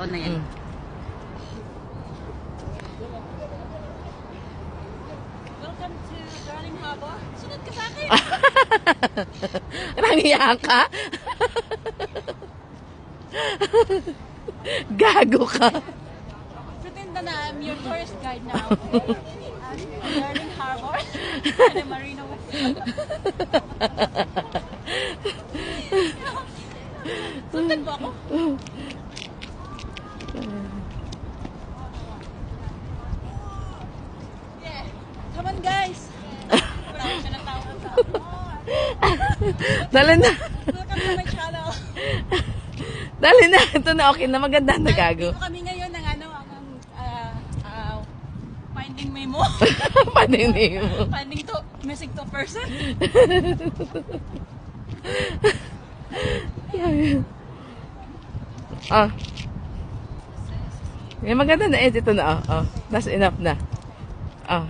tao na yan. Welcome to Darling Harbor. Sunod ka sa akin. Nangiya ka? Gago ka. Pretend na I'm your tourist guide now. Darling Harbor. Ano, Marino. Sundan mo ako? Yeah. Come on, guys. Wala ko siya ng tao sa ako. Dali na. Welcome to my channel. Dali na. Ito na, okay na. Maganda na, gago. Dito kami ngayon ng ano, Finding Memo. Paninig mo. Finding to, missing to person. Ah. Yung maganda na edit ito na. Oh. That's enough na. Ah.